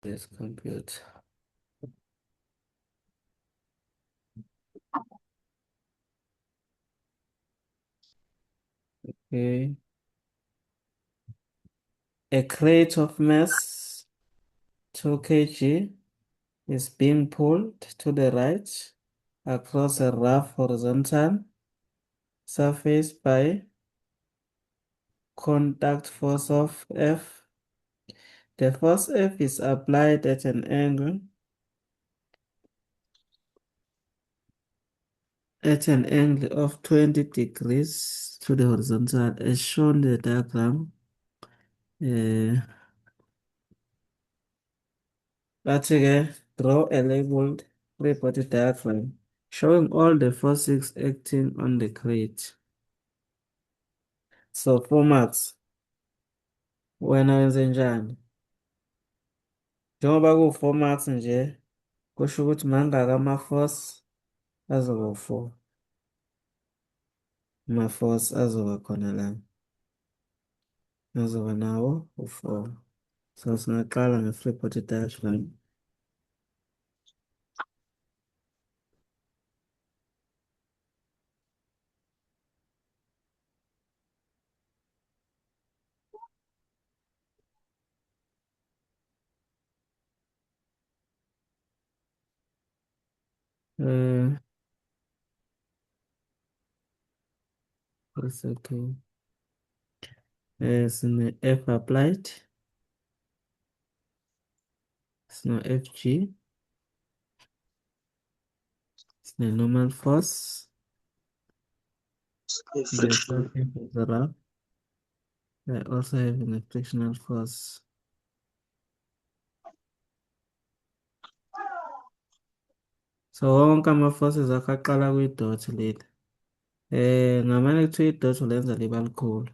This computer. Okay. A crate of mass 2 kg is being pulled to the right across a rough horizontal surface by contact force of F. The force F is applied at an angle of 20 degrees to the horizontal as shown in the diagram. Bathi-ke, draw a labeled three-body diagram showing all the forces acting on the crate. So 4 marks. Wena wenze njani? Njengoba ku-4 marks nje, kusho ukuthi mangaka ama-force azoba u-4. Ama-force azoba khona la. Azoba nawo u-4. So singaqala nge-three-body diagram. Uh, it's okay. Sine F applied. Sine FG. Sine normal force. The surface of the rough. I also have a frictional force. So wonke ama-forces aqala kwi-dot leli. Ngamane kuthiwa i-dot ulenza liba likhulu.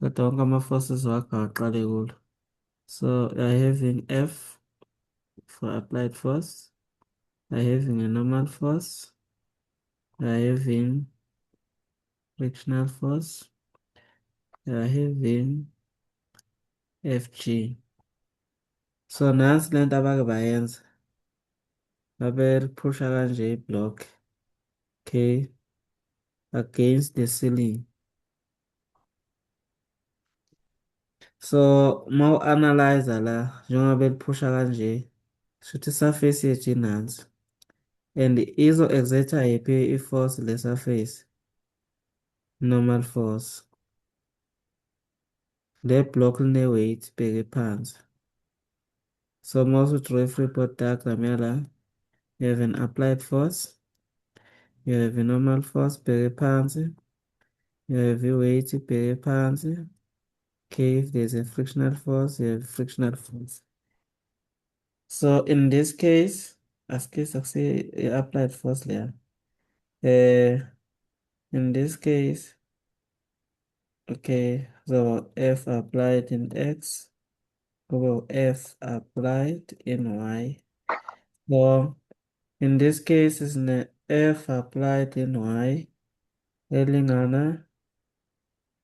Kodwa wonke ama-forces wakho aqale kulo. So I having F for applied force. I having a normal force. I having frictional force. I having FG. So nansi lento abake bayenza. Babephusha kanje i-block. Okay. Against the ceiling. So ma-analyze la njengoba beliphusha kanje shuthi i-surface yethu inansi and izo-exerta yiphi i-force le surface normal force le block line-weight bheke phansi. So mawusu-draw i-free-body diagram yala, you have an applied force, you have a normal force bheke phansi, you have i-weight bheke phansi. Okay, if there's a frictional force, you have frictional force. So in this case, as case of say applied force there. In this case, okay, so F applied in X, well, F applied in Y. So in this case, is the F applied in Y, elingana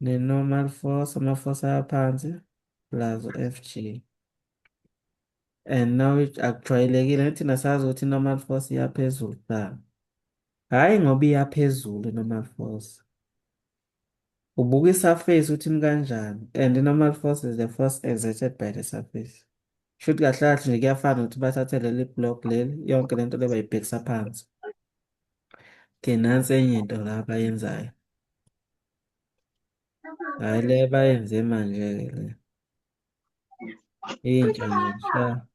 the normal force, ama-force aphansi, plus FG. And now it akujwayelekile thina sazi ukuthi i-normal force iyaphezulu cha. Hhayi ngoba iyaphezulu i-normal force. Ubuka i-surface ukuthi imi kanjani and i-normal force is the force exerted by the surface. Shuthi kahle kahle nje kuyafana ukuthi bathathe leli block leli yonke lento le bayibhekisa phansi. Okay, nansi enye into la abayenzayo. Hhayi le bayenze manje-ke le. Intsha nje sha.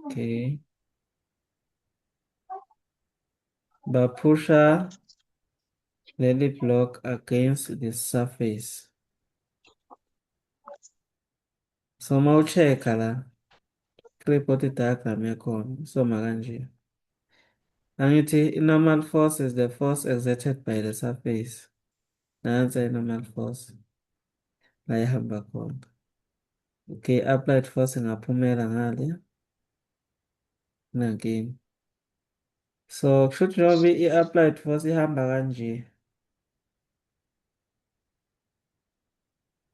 Okay. Baphusha leli block against the surface. So mawucheka la three-body diagram yakhona isoma kanje. Angithi i-normal force is the force exerted by the surface. Nansi i-normal force la ihamba khona. Okay, applied force ingaphumela ngale nankinga. So kushuthi njengoba i-applied force ihamba kanje,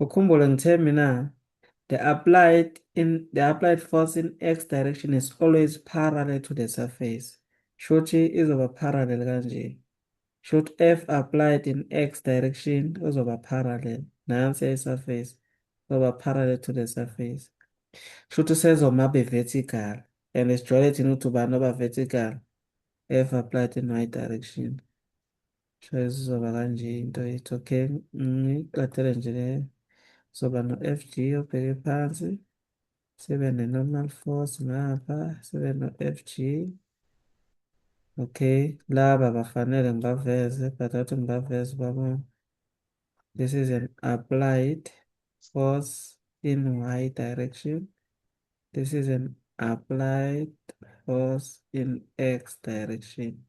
ukhumbule ngithe mina the applied force in x direction is always parallel to the surface. Shuthi izoba parallel kanje. Should F applied in x direction uzoba parallel nansi surface uzoba parallel to the surface. Shuthi sezoma be vertical and sijwayele thina ukuthi ubani oba vertical F applied in y direction. So izoba kanje into yethu. Okay, ngiqathele nje le soba no FG obheke phansi sibe ne-normal force ngapha sibe no FG. Okay, laba bafanele ngibaveze but athi ngibaveze babona. This is an applied force in y direction. This is an applied force in x direction.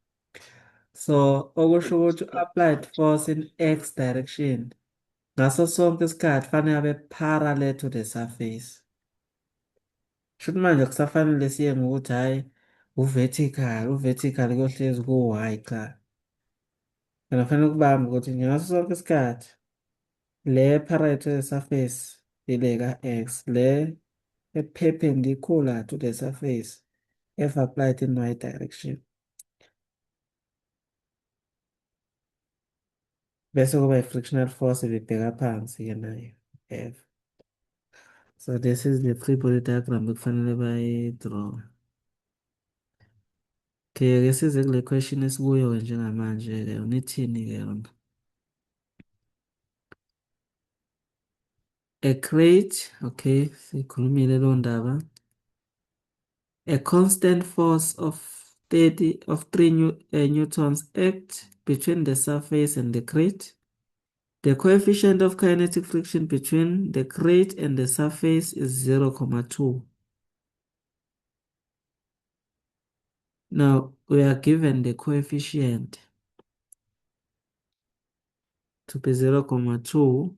So okusho ukuthi applied force in x direction ngaso sonke isikhathi fanele abe parallel to the surface. Shuthi manje kusafanele siye ngokuthi hhayi uvertical kuyohlezi ku-y cha. Wena kufanele ukubambe ukuthi nje ngaso sonke isikhathi le parallel to the surface ile ka-x, le perpendicular to the surface F applied in y direction. Bese kuba i-frictional force ibibheka phansi-ke nayo F. So this is the free body diagram ekufanele bayi-draw. Okay-ke size kule question esikuyo-ke njengamanje-ke unithini-ke yona? A crate, okay, sikhulumile leyo ndaba. A constant force of 3 newtons act between the surface and the crate. The coefficient of kinetic friction between the crate and the surface is 0.2. Now we are given the coefficient to be 0.2.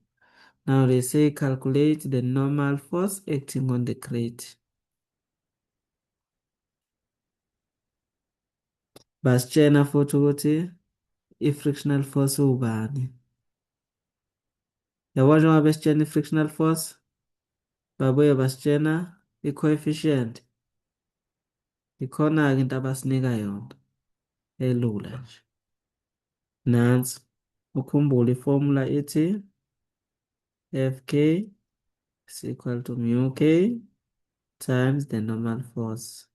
Now they say calculate the normal force acting on the crate. Basitshena futhi ukuthi i-frictional force ubani. Yabo njengoba besitshena i-frictional force, babuye basitshena i-coefficient. Ikhona-ke into abasinika yona elula nje. Nansi ukhumbule iformula ithi Fk is equal to mu k times the normal force.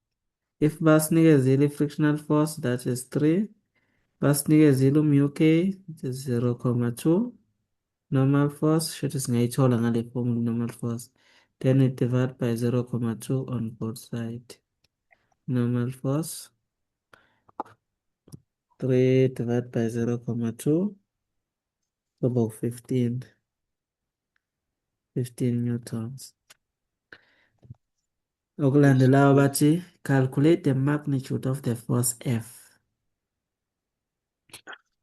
If basinikezile i-frictional force, that is 3. Basinikezile mu k, it is 0.2. Normal force, shuthi singayithola ngale formula normal force. Then we divide by 0.2 on both sides. Normal force 3 divided by 0.2, about 15 newtons. Okulandelayo bathi calculate the magnitude of the force F.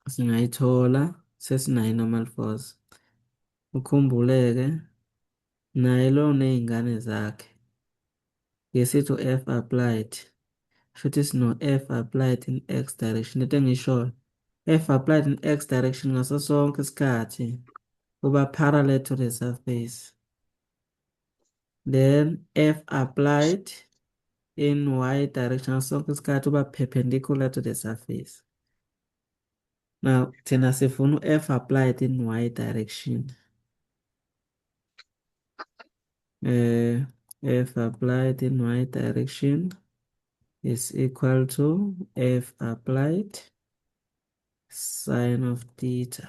Singayithola sesinayo normal force. Ukhumbuleke naye lo nezingane zakhe. Ngesithi F applied. Shuthi sino F applied in x direction. Into engisho F applied in x direction ngaso sonke isikhathi kuba parallel to the surface. Then F applied in y direction ngaso sonke isikhathi kuba perpendicular to the surface. Now thina sifuna F applied in y direction. F applied in y direction is equal to F applied sine of theta.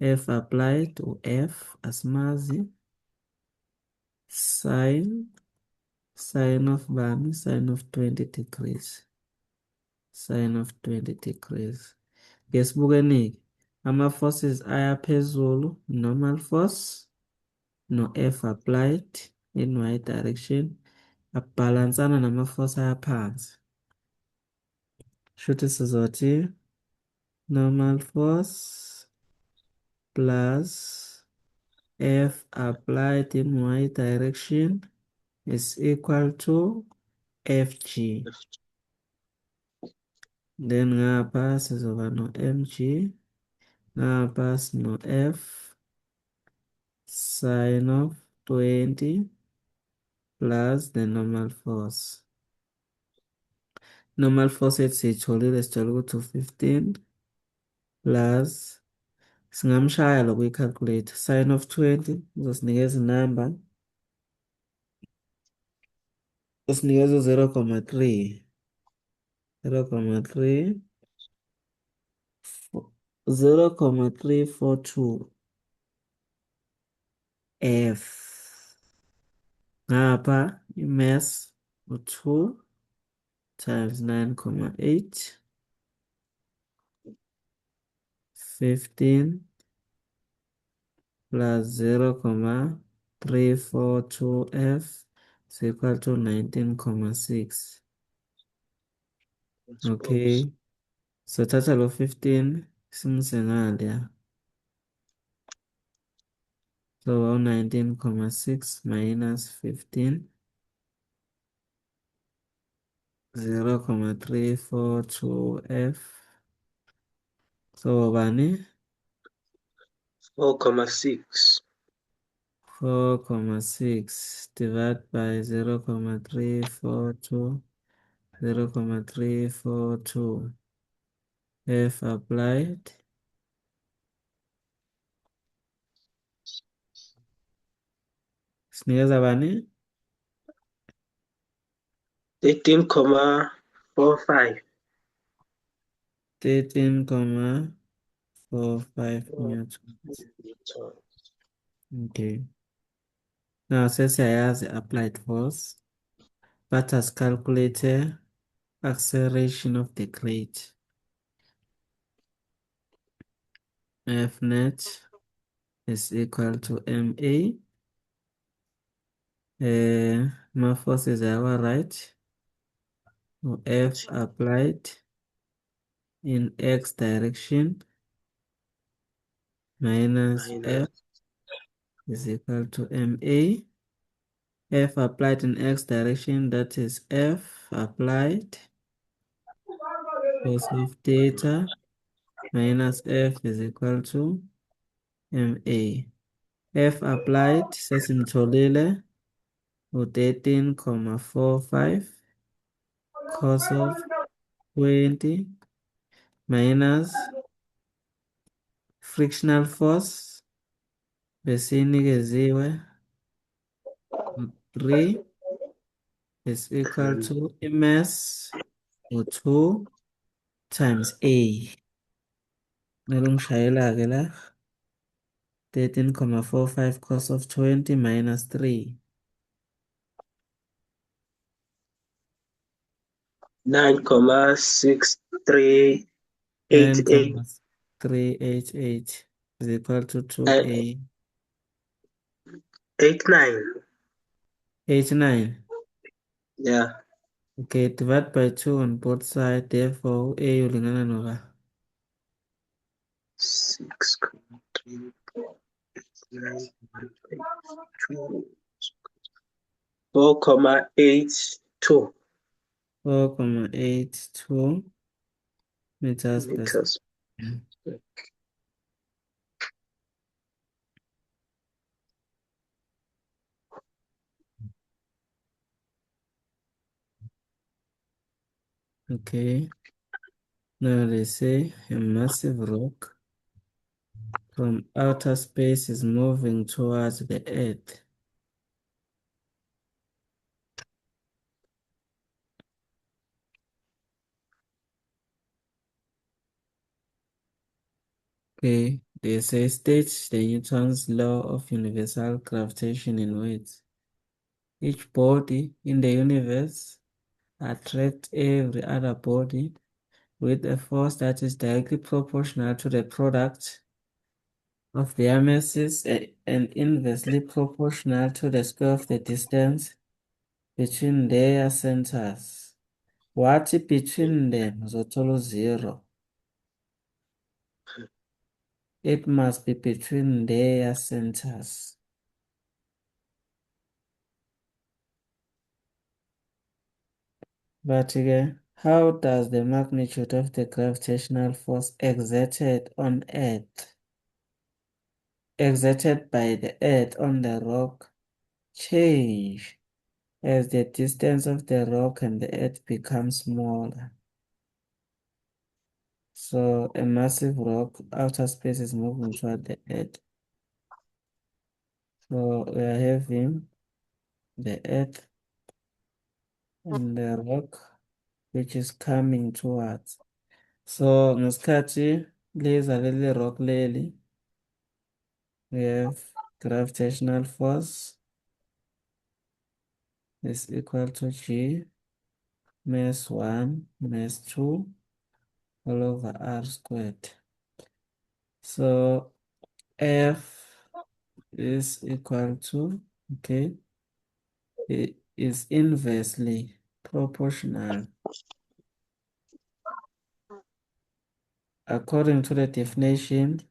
F applied to F asimazi sine of bani, sine of 20 degrees. Sine of 20 degrees. Ngesibukeni ama-forces aya phezulu, normal force no F applied in y direction abhalansana nama-force aya phansi. Shuthi sizothi normal force plus F applied in y direction is equal to Fg. Then ngapha sizoba no mg, ngapha sino F sine of 20 plus the normal force. Normal force yethu siyitholile, sithola ukuthi u-15 plus, singamshaya lo kwi-calculator. Sine of 20 uzosinikeza inamba, usinikeza 0,3. 0,3 0,342 F. Ngapha i-mass u-2 times 9,8, 15 plus 0,342 F is equal to 19,6. Okay, so thatha lo 15 simuse ngale. So 19,6 minus 15, 0,342 F. So bani? 4,6. 4,6 divided by 0,342, 0,342 F applied. Sinikeza bani? 13,45. 13,45 newtons. Okay. Now sesiyayazi applied force, but as calculate acceleration of the crate. F net is equal to ma. My force is our right. F applied in x direction minus F is equal to ma. F applied in x direction, that is F applied cos of theta minus F is equal to ma. F applied sesimtholile u-13,45 cos of 20 minus frictional force besinikeziwe 3 is equal to mass u-2 times A. Nalungishayela-ke la 13,45 cos of 20 minus 3. 9,6388. 9,388 is equal to 2A. 89. 89. Yeah. Okay, divide by 2 on both sides, therefore A ulingana noba 6,389.82. 4,82 4,82 meters per meters. second. Okay, now they say a massive rock from outer space is moving towards the Earth. Okay, they say state the Newton's law of universal gravitation in words. Each body in the universe attracts every other body with a force that is directly proportional to the product of their masses and inversely proportional to the square of the distance between their centers. What between them is total 0. It must be between their centers. But again, how does the magnitude of the gravitational force exerted on Earth exerted by the earth on the rock change as the distance of the rock and the earth becomes smaller. So a massive rock, outer space is moving toward the earth. So we are having the earth and the rock which is coming towards. So ngesikhathi liza leli rock leli, we have gravitational force is equal to G mass 1 mass 2 all over R squared. So F is equal to, okay, it is inversely proportional. According to the definition,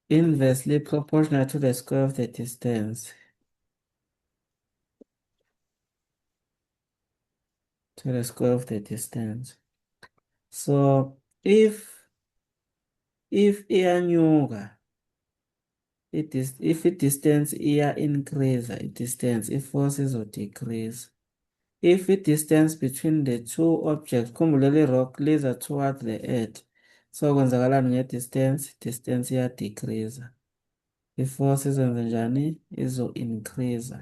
inversely proportional to the square of the distance. To the square of the distance. So if iyanyuka, if i-distance increase, i-distance, i-force izodecrease. If i-distance between the two objects, khumbula leli rock liza toward the earth. So kwenzakalani nge-distance? Distance iyadecrease. I-force izenze njani? Izo-increase.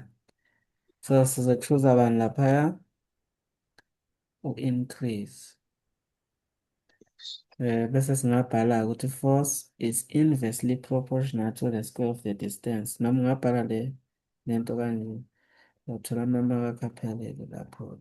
So sizochoose bani laphaya? U-increase. Bese singabhala ukuthi force is inversely proportional to the square of the distance. Noma ungabhala le nto kanje, uthola amamba akaphelele lapho.